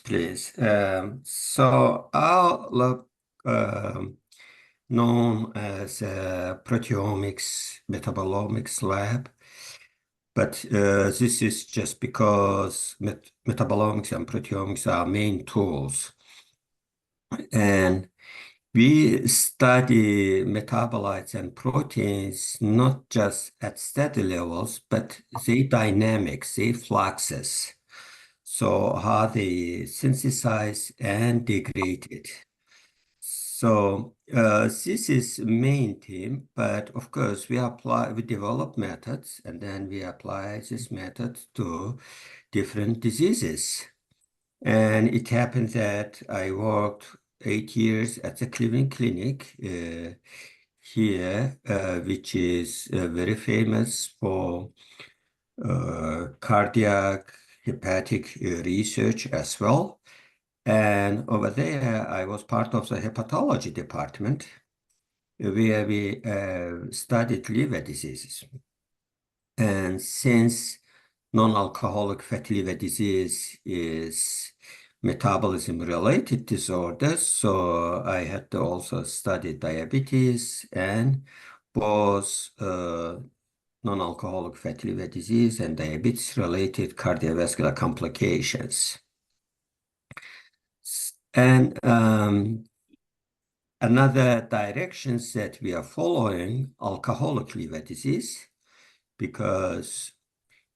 Please. So our lab, known as proteomics, metabolomics lab, but this is just because metabolomics and proteomics are main tools. And we study metabolites and proteins not just at steady levels, but their dynamics, their fluxes. So how they synthesize and degrade. So this is main theme, but of course we develop methods and then we apply this method to different diseases. And it happened that I worked 8 years at the Cleveland Clinic here, which is very famous for cardiac, hepatic research as well. And over there, I was part of the hepatology department where we studied liver diseases. And since non-alcoholic fatty liver disease is metabolism-related disorder, so I had to also study diabetes and both non-alcoholic fatty liver disease and diabetes-related cardiovascular complications. And another directions that we are following, alcoholic liver disease, because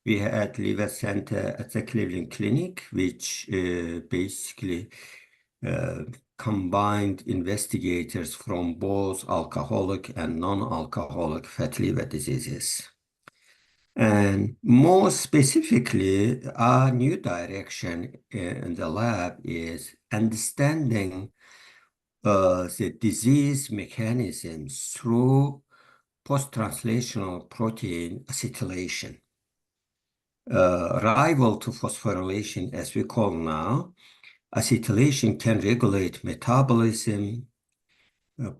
we had liver center at the Cleveland Clinic, which basically combined investigators from both alcoholic and non-alcoholic fatty liver diseases. And more specifically, our new direction in the lab is understanding the disease mechanisms through post-translational protein acetylation. Rival to phosphorylation, as we call now, acetylation can regulate metabolism,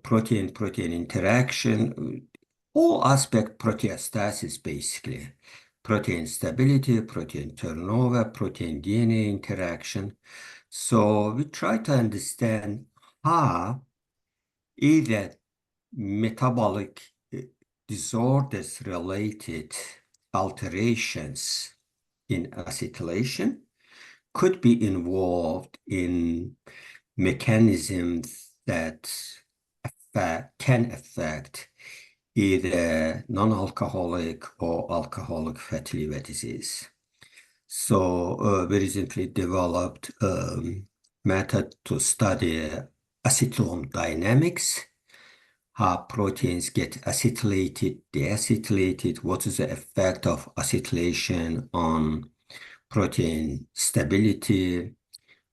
protein-protein interaction, all aspect proteostasis, basically. Protein stability, protein turnover, protein DNA interaction. So we try to understand how either metabolic disorders related alterations in acetylation could be involved in mechanisms that can affect either non-alcoholic or alcoholic fatty liver disease. So we recently developed a method to study acetylome dynamics, how proteins get acetylated, deacetylated, what is the effect of acetylation on protein stability,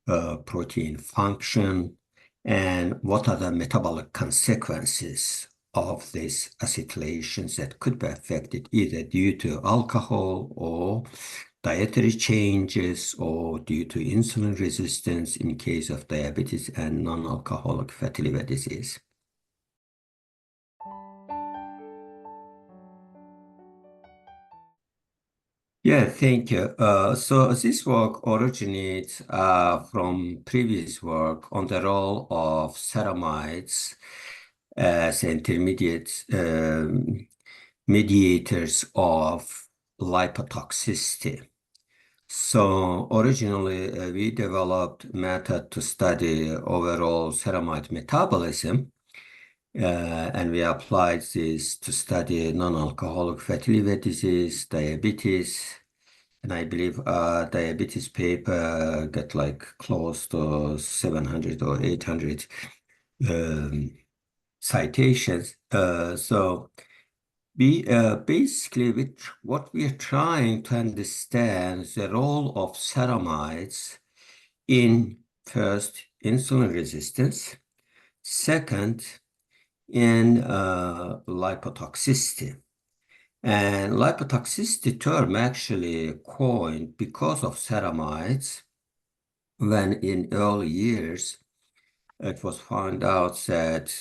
protein function, and what are the metabolic consequences of these acetylations that could be affected either due to alcohol or dietary changes or due to insulin resistance in case of diabetes and non-alcoholic fatty liver disease. Yeah, thank you. So this work originates from previous work on the role of ceramides as intermediate mediators of lipotoxicity. So originally, we developed a method to study overall ceramide metabolism, and we applied this to study non-alcoholic fatty liver disease, diabetes, and I believe diabetes paper got like close to 700 or 800 citations. So we basically, what we are trying to understand is the role of ceramides in first, insulin resistance, second, in lipotoxicity. And lipotoxicity term actually coined because of ceramides when in early years it was found out that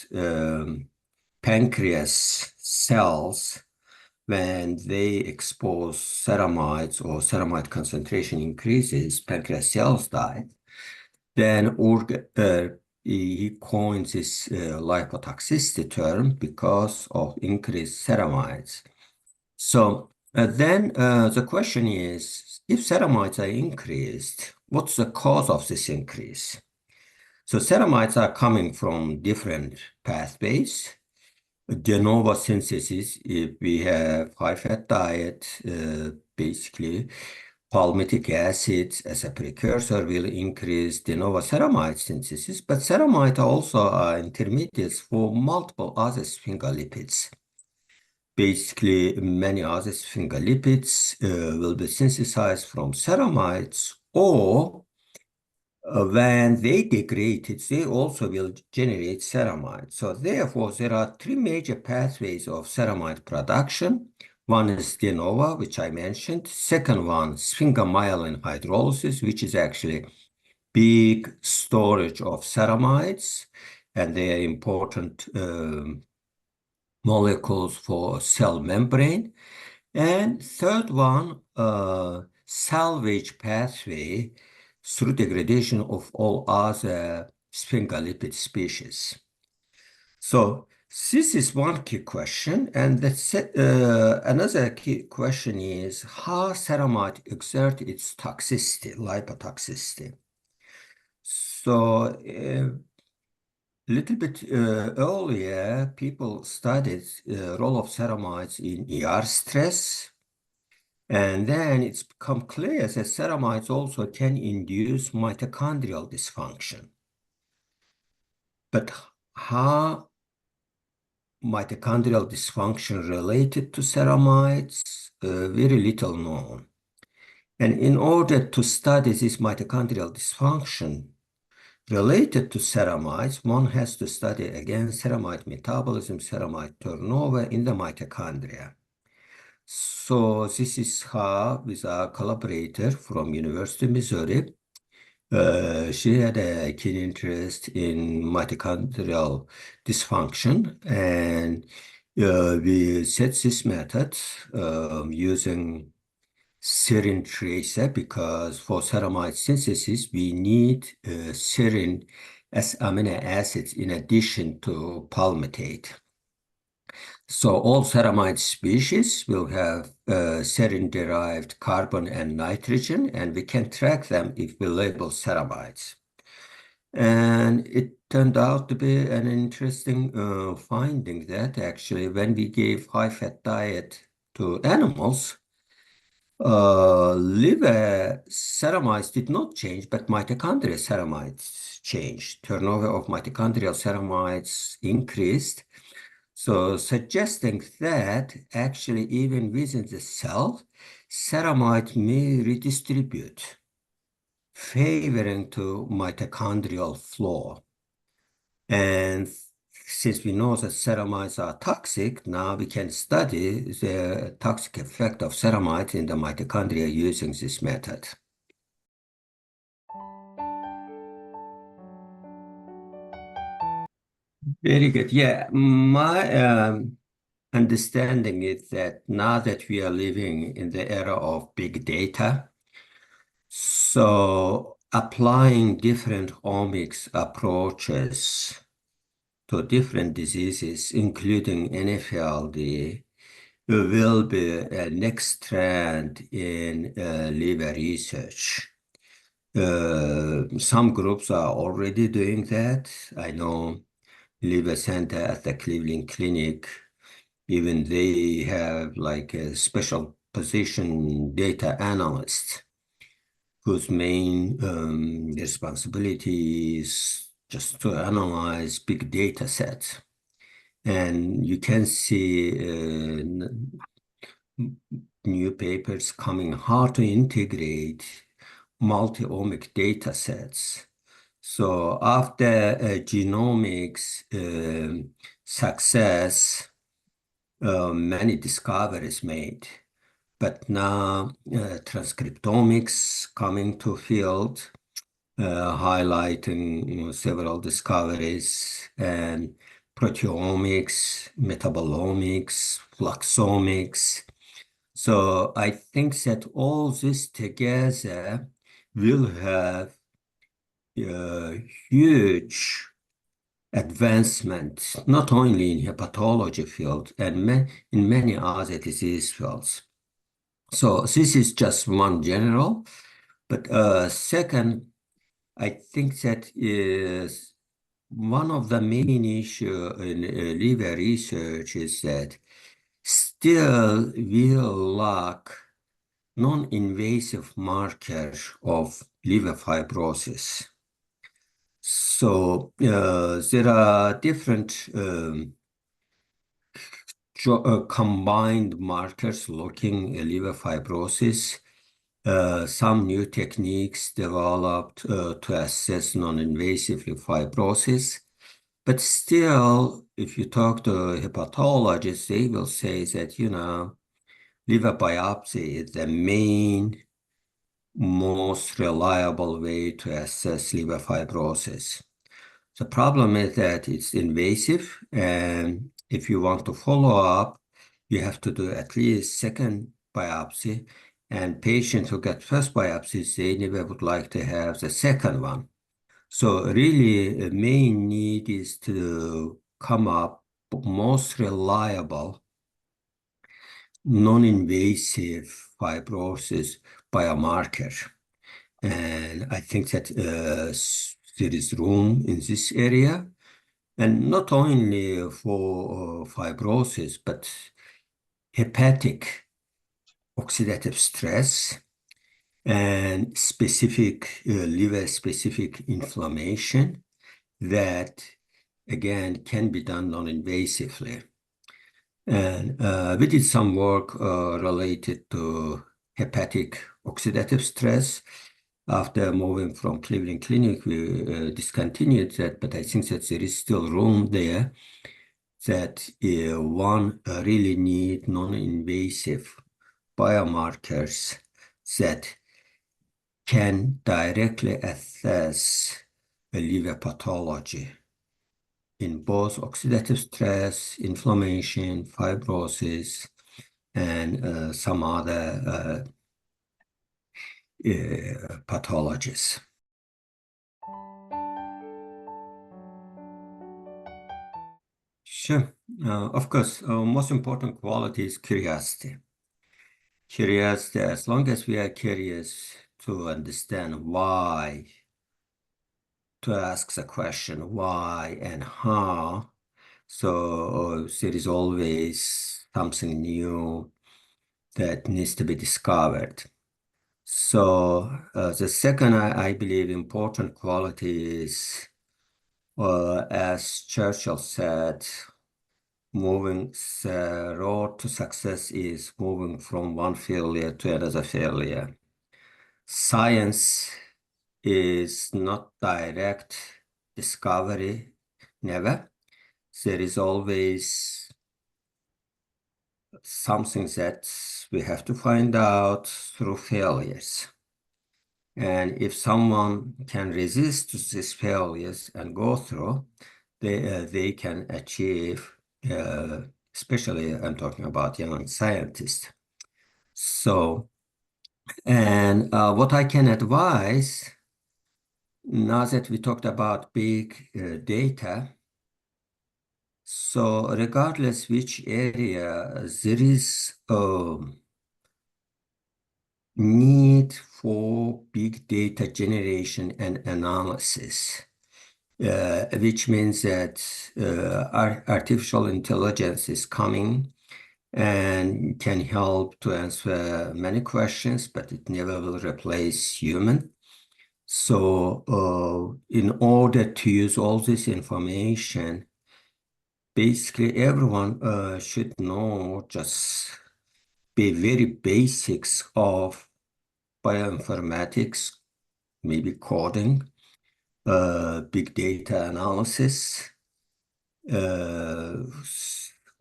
pancreas cells, when they expose ceramides or ceramide concentration increases, pancreas cells die. Then he coins this lipotoxicity term because of increased ceramides. So then the question is, if ceramides are increased, what's the cause of this increase? So ceramides are coming from different pathways. De novo synthesis, if we have high-fat diet, basically palmitic acid as a precursor will increase de novo ceramide synthesis, but ceramide also are intermediates for multiple other sphingolipids. Basically, many other sphingolipids will be synthesized from ceramides, or when they degrade it, they also will generate ceramide. So therefore, there are three major pathways of ceramide production. One is de novo, which I mentioned. Second one, sphingomyelin hydrolysis, which is actually big storage of ceramides, and they are important molecules for cell membrane. And third one, salvage pathway through degradation of all other sphingolipid species. So this is one key question. And another key question is how ceramide exert its toxicity, lipotoxicity. So a little bit earlier, people studied the role of ceramides in ER stress. And then it's become clear that ceramides also can induce mitochondrial dysfunction. But how mitochondrial dysfunction related to ceramides, very little known. And in order to study this mitochondrial dysfunction related to ceramides, one has to study again ceramide metabolism, ceramide turnover in the mitochondria. So this is how, with our collaborator from University of Missouri, she had a keen interest in mitochondrial dysfunction, and we set this method using serine tracer, because for ceramide synthesis, we need serine as amino acids in addition to palmitate. So all ceramide species will have serine-derived carbon and nitrogen, and we can track them if we label ceramides. And it turned out to be an interesting finding that actually when we gave high-fat diet to animals, liver ceramides did not change, but mitochondrial ceramides changed. Turnover of mitochondrial ceramides increased. So suggesting that actually even within the cell, ceramide may redistribute, favoring to mitochondrial flow. And since we know that ceramides are toxic, now we can study the toxic effect of ceramide in the mitochondria using this method. Very good. Yeah, my understanding is that now that we are living in the era of big data, so applying different omics approaches to different diseases, including NFLD, will be a next trend in liver research. Some groups are already doing that. I know Liver Center at the Cleveland Clinic, even they have like a special position data analyst whose main responsibility is just to analyze big data sets. And you can see new papers coming how to integrate multi-omic data sets. So after genomics success, many discoveries made, but now transcriptomics coming to field, highlighting several discoveries, and proteomics, metabolomics, fluxomics. So I think that all this together will have huge advancement, not only in hepatology field and in many other disease fields. So this is just one general. But second, I think that is one of the main issue in liver research is that still we lack non-invasive marker of liver fibrosis. So there are different combined markers looking at liver fibrosis. Some new techniques developed to assess non-invasively fibrosis. But still, if you talk to hepatologists, they will say that, liver biopsy is the main, most reliable way to assess liver fibrosis. The problem is that it's invasive, and if you want to follow up, you have to do at least second biopsy, and patients who get first biopsies, they never would like to have the second one. So really, the main need is to come up with most reliable, non-invasive fibrosis biomarker. And I think that there is room in this area, and not only for fibrosis, but hepatic oxidative stress and specific liver-specific inflammation that, again, can be done non-invasively. And we did some work related to hepatic oxidative stress. After moving from Cleveland Clinic, we discontinued that, but I think that there is still room there that one really need non-invasive biomarkers that can directly assess a liver pathology in both oxidative stress, inflammation, fibrosis, and some other pathologies. Sure. Of course, most important quality is curiosity. Curiosity, as long as we are curious to understand why, to ask the question why and how, so there is always something new that needs to be discovered. So the second, I believe, important quality is, as Churchill said, the road to success is moving from one failure to another failure. Science is not direct discovery, never. There is always something that we have to find out through failures. And if someone can resist these failures and go through, they can achieve, especially I'm talking about young scientists. So, and what I can advise, now that we talked about big data, so regardless which area, there is need for big data generation and analysis, which means that artificial intelligence is coming and can help to answer many questions, but it never will replace human. So in order to use all this information, basically everyone should know just the very basics of bioinformatics, maybe coding, big data analysis,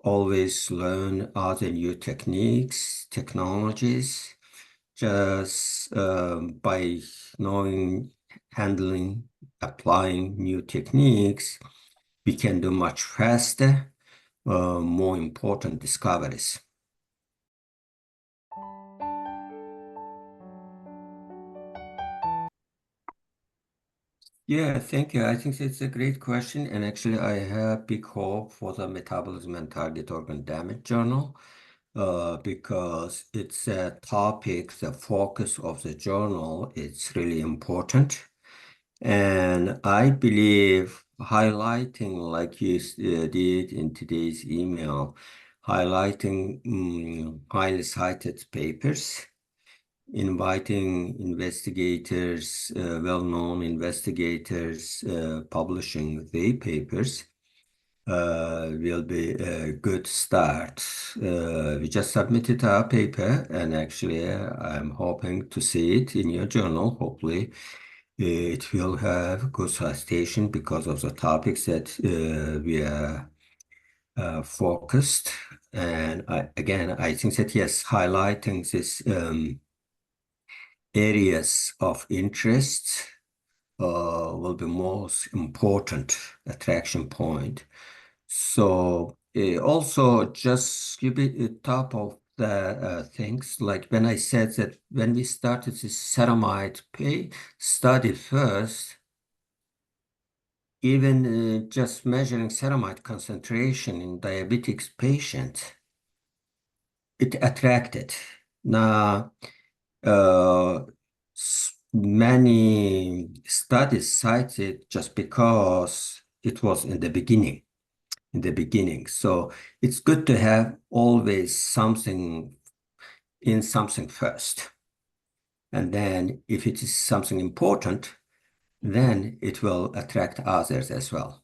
always learn other new techniques, technologies, just by knowing, handling, applying new techniques, we can do much faster, more important discoveries. Yeah, thank you. I think it's a great question. And actually, I have big hope for the Metabolism and Target Organ Damage Journal because it's a topic, the focus of the journal, it's really important. And I believe highlighting, like you did in today's email, highlighting highly cited papers, inviting investigators, well-known investigators, publishing their papers will be a good start. We just submitted our paper, and actually, I'm hoping to see it in your journal. Hopefully, it will have good citation because of the topics that we are focused. And again, I think that yes, highlighting this areas of interest will be most important attraction point. So also just keep it top of the things like when I said that when we started this ceramide pay study first, even just measuring ceramide concentration in diabetics patient, it attracted. Now, many studies cited just because it was in the beginning. So it's good to have always something first. And then if it is something important, then it will attract others as well.